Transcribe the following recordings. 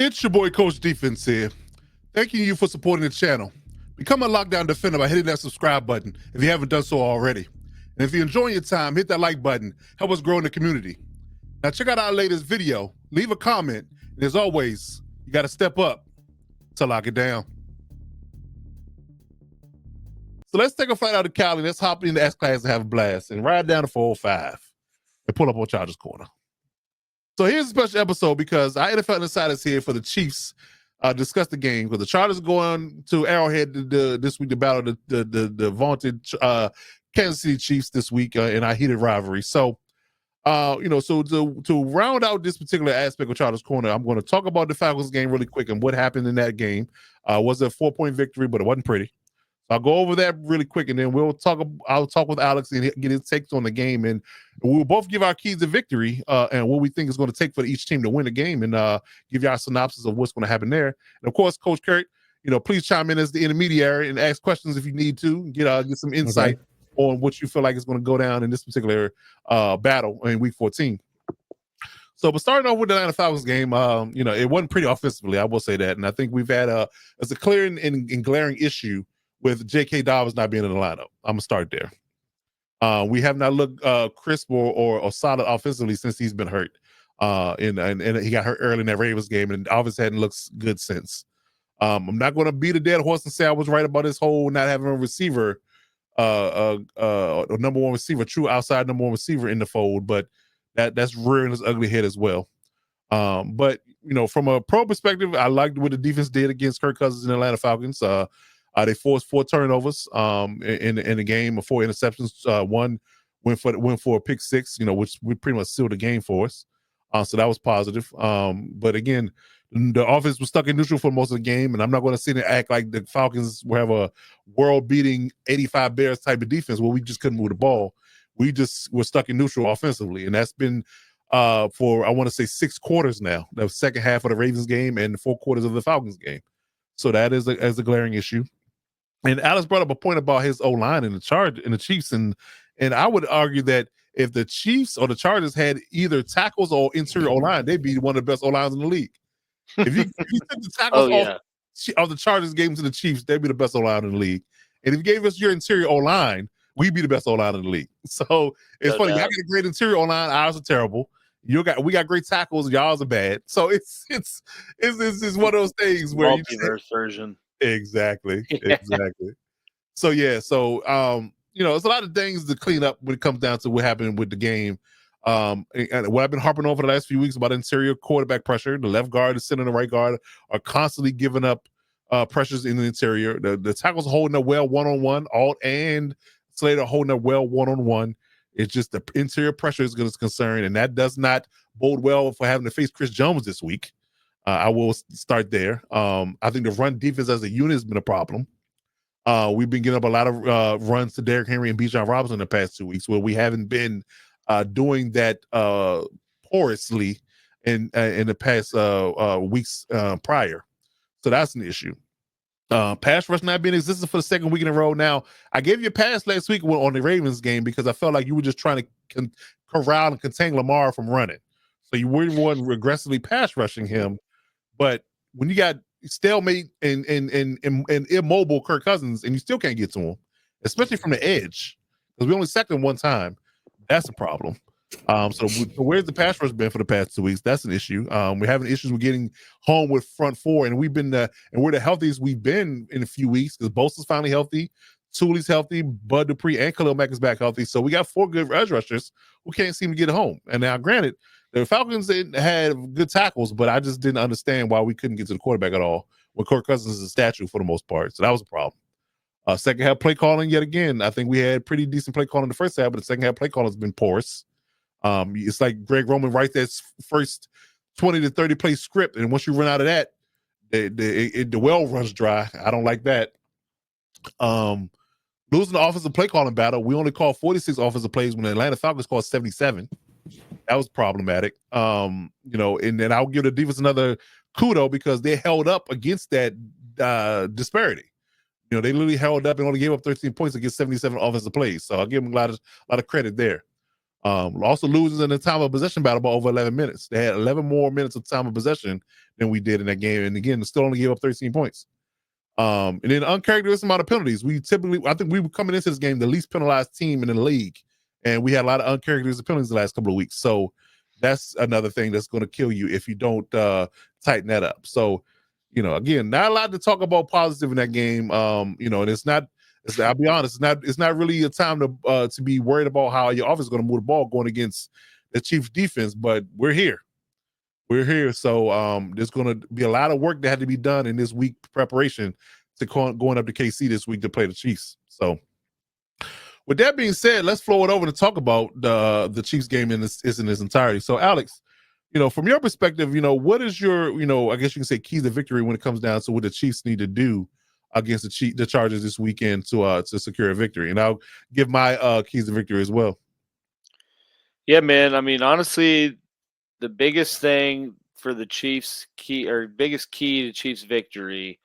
It's your boy Coach Defense here. Thanking you for supporting the channel. Become a lockdown defender by hitting that subscribe button if you haven't done so already. And if you're enjoying your time, hit that like button. Help us grow in the community. Now check out our latest video. Leave a comment. And as always, you got to step up to lock it down. So let's take a flight out of Cali. Let's hop into S class and have a blast and ride down to 405 and pull up on Chargers Corner. So here's a special episode because our NFL Insiders here for the Chiefs discuss the game because the Chargers are going to Arrowhead this week to battle the vaunted Kansas City Chiefs this week in our heated rivalry. So, so to round out this particular aspect of Chargers Corner, I'm going to talk about the Falcons game really quick and what happened in that game. Was a 4-point victory, but it wasn't pretty. I'll go over that really quick, and then I'll talk with Alex and get his takes on the game, and we'll both give our keys to victory and what we think is going to take for each team to win the game, and give y'all a synopsis of what's going to happen there. And of course, Coach Kurt, please chime in as the intermediary and ask questions if you need to get some insight on what you feel like is going to go down in this particular battle in Week 14. So, but starting off with the Atlanta Falcons game, it wasn't pretty offensively, I will say that, and I think we've had a clear and glaring issue with J.K. Dobbins not being in the lineup. I'm gonna start there. We have not looked crisp or solid offensively since he's been hurt. And he got hurt early in that Ravens game, and obviously hadn't looked good since. I'm not going to beat a dead horse and say I was right about this whole not having a receiver, number one receiver, true outside number one receiver in the fold, but that's rearing its ugly head as well. But from a pro perspective, I liked what the defense did against Kirk Cousins and the Atlanta Falcons. They forced 4 turnovers in the game, 4 interceptions. One went for a pick 6, which would pretty much seal the game for us. So that was positive. But again, the offense was stuck in neutral for most of the game, and I'm not going to sit and act like the Falcons will have a world-beating 85 Bears type of defense where we just couldn't move the ball. We just were stuck in neutral offensively, and that's been for, I want to say, 6 quarters now. The second half of the Ravens game and 4 quarters of the Falcons game. So that is a glaring issue. And Alex brought up a point about his O-line in the Chiefs, and I would argue that if the Chiefs or the Chargers had either tackles or interior O-line, they'd be one of the best O-lines in the league. If you took the tackles off the Chargers game to the Chiefs, they'd be the best O-line in the league. And if you gave us your interior O-line, we'd be the best O-line in the league. So it's funny. Y'all got a great interior O-line. Ours are terrible. We got great tackles. Y'all's are bad. So it's one of those things where multiverse version. Exactly. So it's a lot of things to clean up when it comes down to what happened with the game. And what I've been harping on for the last few weeks about interior quarterback pressure. The left guard, the center, and the right guard are constantly giving up pressures in the interior. The tackles are holding up well one-on-one. Alt and Slater are holding up well one-on-one. It's just the interior pressure is concerned, and that does not bode well for having to face Chris Jones this week. I will start there. I think the run defense as a unit has been a problem. We've been getting up a lot of runs to Derrick Henry and Bijan Robinson in the past 2 weeks, where we haven't been doing that porously in the past weeks prior. So that's an issue. Pass rush not being existent for the second week in a row. Now, I gave you a pass last week on the Ravens game because I felt like you were just trying to corral and contain Lamar from running. So you weren't aggressively pass rushing him. But when you got stalemate and immobile Kirk Cousins and you still can't get to him, especially from the edge, because we only sacked him one time, that's a problem. So where's the pass rush been for the past 2 weeks? That's an issue. We're having issues with getting home with front 4, and we've been and we're the healthiest we've been in a few weeks because Bosa's finally healthy, Tuli's healthy, Bud Dupree and Khalil Mack is back healthy. So we got 4 good edge rushers who can't seem to get home. And now, granted, the Falcons had good tackles, but I just didn't understand why we couldn't get to the quarterback at all when Kirk Cousins is a statue for the most part. So that was a problem. Second half play calling, yet again, I think we had pretty decent play calling in the first half, but the second half play calling has been porous. It's like Greg Roman writes that first 20 to 30 play script, and once you run out of that, the well runs dry. I don't like that. Losing the offensive play calling battle, we only called 46 offensive plays when the Atlanta Falcons called 77. That was problematic. And then I'll give the defense another kudo because they held up against that disparity. They literally held up and only gave up 13 points against 77 offensive plays. So I'll give them a lot of credit there. Also loses in the time of possession battle by over 11 minutes. They had 11 more minutes of time of possession than we did in that game, and again, still only gave up 13 points. And then uncharacteristic amount of penalties. I think we were coming into this game the least penalized team in the league, and we had a lot of uncharacteristic penalties the last couple of weeks. So that's another thing that's going to kill you if you don't tighten that up. So, again, not a lot to talk about positive in that game. And it's not. I'll be honest, it's not really a time to be worried about how your offense is going to move the ball going against the Chiefs defense. But we're here. We're here. So there's going to be a lot of work that had to be done in this week preparation to going up to KC this week to play the Chiefs. So with that being said, let's flow it over to talk about the Chiefs game in its entirety. So Alex, from your perspective, what is your, I guess you can say keys to victory when it comes down to what the Chiefs need to do against the Chargers this weekend to secure a victory? And I'll give my keys to victory as well. Yeah, man. I mean, honestly, the biggest thing for the Chiefs biggest key to Chiefs victory,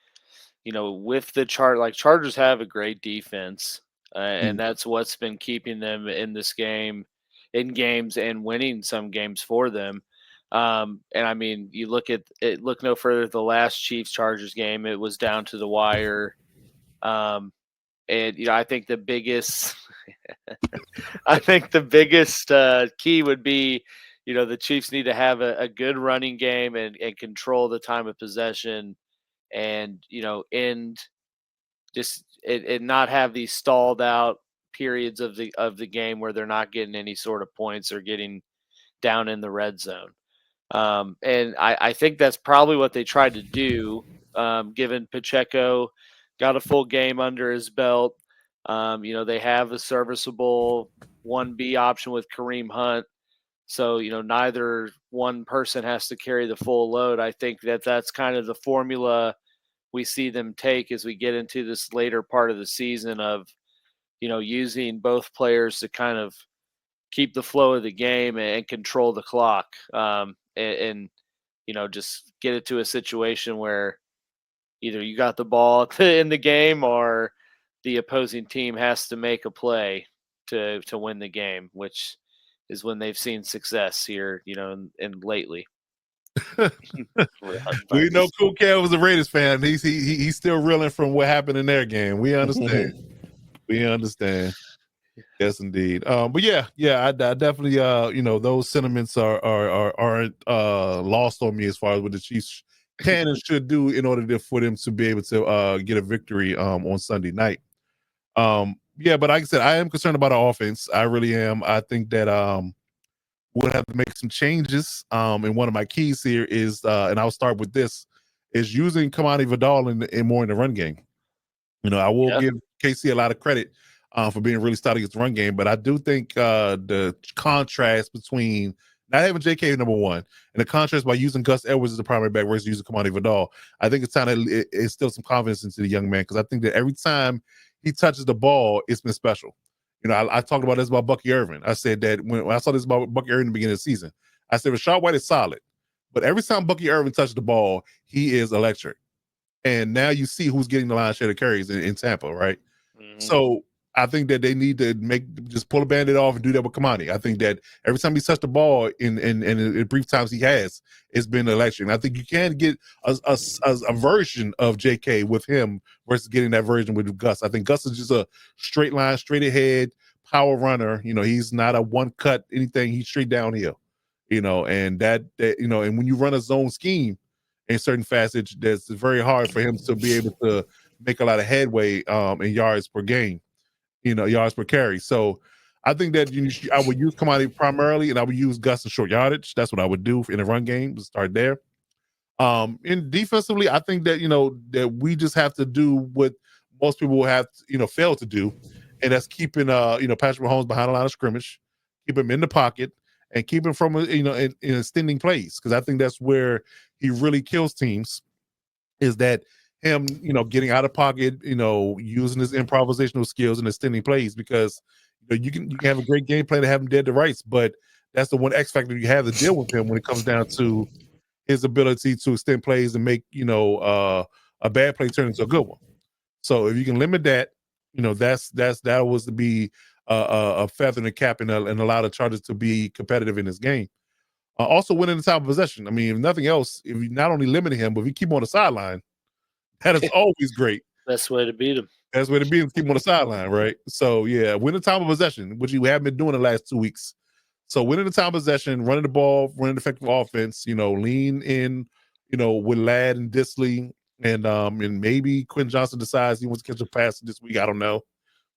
with the Chargers have a great defense, and that's what's been keeping them in this game, in games, and winning some games for them. And I mean, you look no further, the last Chiefs Chargers game, it was down to the wire. And I think the biggest key would be, the Chiefs need to have a good running game and control the time of possession, and end just and not have these stalled out periods of the game where they're not getting any sort of points or getting down in the red zone. And I think that's probably what they tried to do, given Pacheco got a full game under his belt. They have a serviceable 1B option with Kareem Hunt. So, neither one person has to carry the full load. I think that's kind of the formula we see them take as we get into this later part of the season of, using both players to kind of keep the flow of the game and control the clock. And just get it to a situation where either you got the ball in the game or the opposing team has to make a play to win the game, which is when they've seen success here, and lately. We know Cool Cal was a Raiders fan. He's still reeling from what happened in their game. We understand. We understand. Yes, indeed. But yeah, I definitely those sentiments aren't lost on me as far as what the Chiefs can and should do in order for them to be able to get a victory on Sunday night. But like I said, I am concerned about our offense. I really am. I think that we'll have to make some changes. And one of my keys here is, and I'll start with this, is using Kamani Vidal in more in the run game. I will give KC a lot of credit for being really stout against the run game, but I do think the contrast between not having JK number one and the contrast by using Gus Edwards as the primary back versus using Kamani Vidal, I think it's time to instill some confidence into the young man, because I think that every time he touches the ball, it's been special. I talked about this about Bucky Irvin. I said that when I saw this about Bucky Irvin in the beginning of the season, I said Rashad White is solid, but every time Bucky Irvin touches the ball, he is electric. And now you see who's getting the lion's share of carries in Tampa, right? Mm-hmm. So I think that they need to just pull a Band-Aid off and do that with Kamani. I think that every time he touched the ball in brief times he has, it's been electric. And I think you can get a version of JK with him versus getting that version with Gus. I think Gus is just a straight line, straight ahead power runner. He's not a one cut anything. He's straight downhill. And that and when you run a zone scheme in certain facets, that's very hard for him to be able to make a lot of headway in yards per game. Yards per carry. So I think that I would use Kamani primarily, and I would use Gus in short yardage. That's what I would do in a run game. Start there. And defensively, I think that that we just have to do what most people will have failed to do, and that's keeping Patrick Mahomes behind the line of scrimmage, keep him in the pocket, and keep him from in extending plays, because I think that's where he really kills teams. Is that him, getting out of pocket, using his improvisational skills and extending plays, because you can have a great game plan to have him dead to rights, but that's the one X factor you have to deal with him when it comes down to his ability to extend plays and make a bad play turn into a good one. So if you can limit that, that was to be a feather in the cap and allow the Chargers to be competitive in this game. Also winning the time of possession. I mean, if nothing else, if you not only limit him, but if you keep him on the sideline, that is always great. Best way to beat him. That's where to be, keep him on the sideline, right? So yeah, win the time of possession, which you haven't been doing the last 2 weeks. So winning the time of possession, running the ball, running effective offense, lean in, with Ladd and Disley, and maybe Quinn Johnson decides he wants to catch a pass this week. I don't know.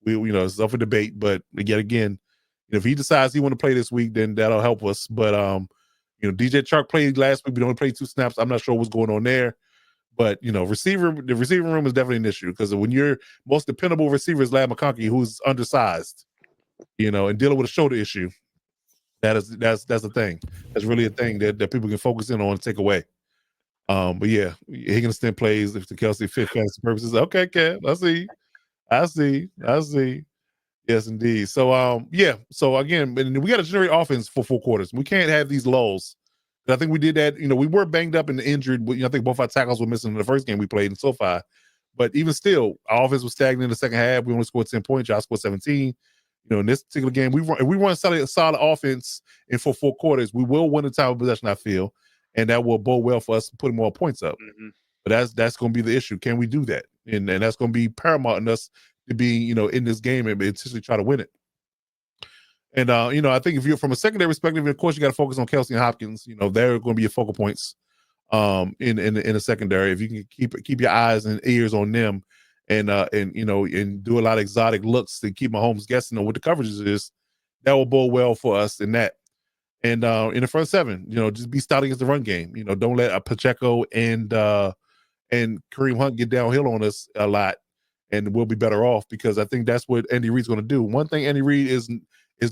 It's up for debate, but yet again, if he decides he want to play this week, then that'll help us. But DJ Chark played last week, but only played 2 snaps. I'm not sure what's going on there. But the receiving room is definitely an issue because when your most dependable receiver is Ladd McConkey, who's undersized, and dealing with a shoulder issue, that's a thing. That's really a thing that people can focus in on and take away. But yeah, Higginston plays if the Kelsey fit fantasy purposes. Okay, Kev, I see. Yes, indeed. So so again, we got to generate offense for 4 quarters. We can't have these lulls. I think we did that. We were banged up and injured. I think both our tackles were missing in the first game we played in SoFi. But even still, our offense was stagnant in the second half. We only scored 10 points. Y'all scored 17. In this particular game, we run solid offense in for 4 quarters. We will win the time of possession, I feel, and that will bode well for us putting more points up. Mm-hmm. But that's going to be the issue. Can we do that? And that's going to be paramount in us to be, in this game and essentially try to win it. And I think if you're from a secondary perspective, of course, you got to focus on Kelsey and Hopkins. They're going to be your focal points in the secondary. If you can keep your eyes and ears on them, and do a lot of exotic looks to keep Mahomes guessing on what the coverages is, that will bode well for us in that. And in the front 7, just be stout against the run game. Don't let Pacheco and Kareem Hunt get downhill on us a lot, and we'll be better off because I think that's what Andy Reid's going to do. One thing Andy Reid is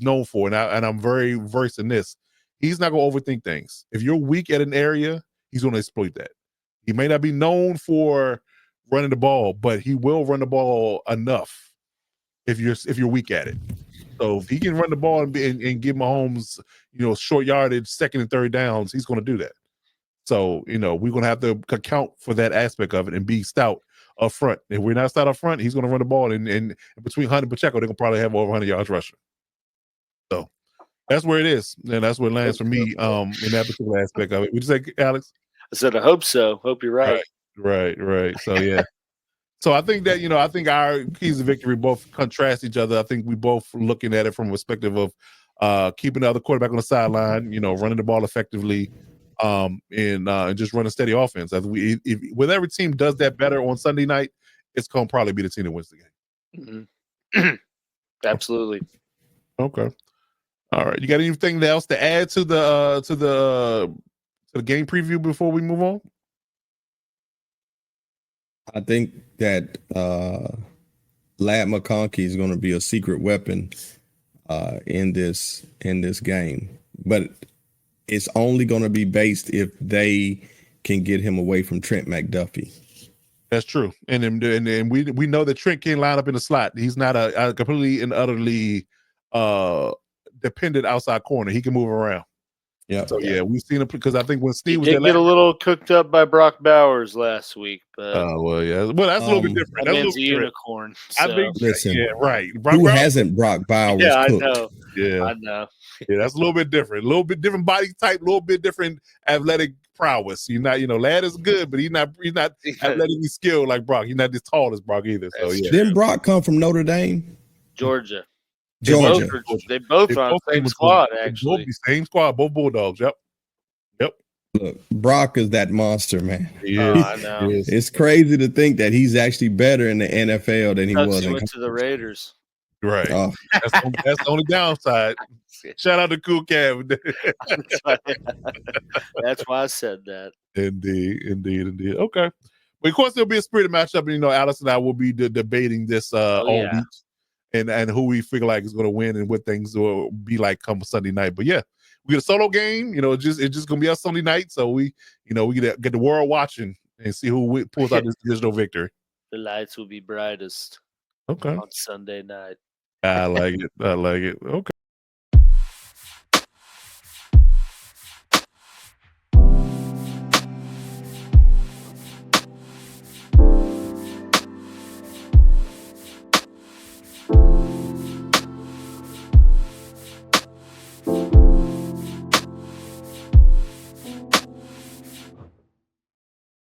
known for, and I'm very versed in this. He's not going to overthink things. If you're weak at an area, he's going to exploit that. He may not be known for running the ball, but he will run the ball enough if you're weak at it. So if he can run the ball and give Mahomes, short yardage, second and third downs, he's going to do that. So, we're going to have to account for that aspect of it and be stout up front. If we're not stout up front, he's going to run the ball, and between Hunt and Pacheco, they're going to probably have over 100 yards rushing. So that's where it is, and that's where it lands for me in that particular aspect of it. Would you say, Alex? I said I hope so. Hope you're right. Right. So yeah. So I think that I think our keys to victory both contrast each other. I think we both looking at it from a perspective of keeping the other quarterback on the sideline, running the ball effectively, and just running steady offense. I think if whatever team does that better on Sunday night, it's gonna probably be the team that wins the game. Mm-hmm. Absolutely. Okay. All right. You got anything else to add to the game preview before we move on? I think that Ladd McConkey is going to be a secret weapon in this game, but it's only going to be based if they can get him away from Trent McDuffie. That's true, and we know that Trent can line up in the slot. He's not a completely and utterly dependent outside corner. He can move around. Yeah. So yeah, we've seen him because I think when Steve did get a little cooked up by Brock Bowers last week, but well, that's a little bit different. That man's a unicorn. So. I think, listen, yeah, right. Who hasn't Brock Bowers? Yeah, cooked? I know. Yeah, I know. Yeah, that's a little bit different. A little bit different body type. A little bit different athletic prowess. You're not, Ladd is good, but he's not athletically skilled like Brock. He's not as tall as Brock either. So yeah. Didn't Brock come from Notre Dame? Georgia. Georgia. They both are on the same squad, actually. Both same squad, both Bulldogs. Yep. Look, Brock is that monster, man. I know. It's crazy to think that he's actually better in the NFL than he was. He went to the Raiders. Right. Oh. That's the only downside. Shout out to Cool Cav. That's why I said that. Indeed. Okay. But of course, there'll be a spirited matchup. And, Alice and I will be debating this all week and who we feel like is going to win and what things will be like come Sunday night. But yeah, we get a solo game. It's just going to be us Sunday night. So we get the world watching and see who pulls out this digital victory. The lights will be brightest. Okay. On Sunday night. I like it. Okay.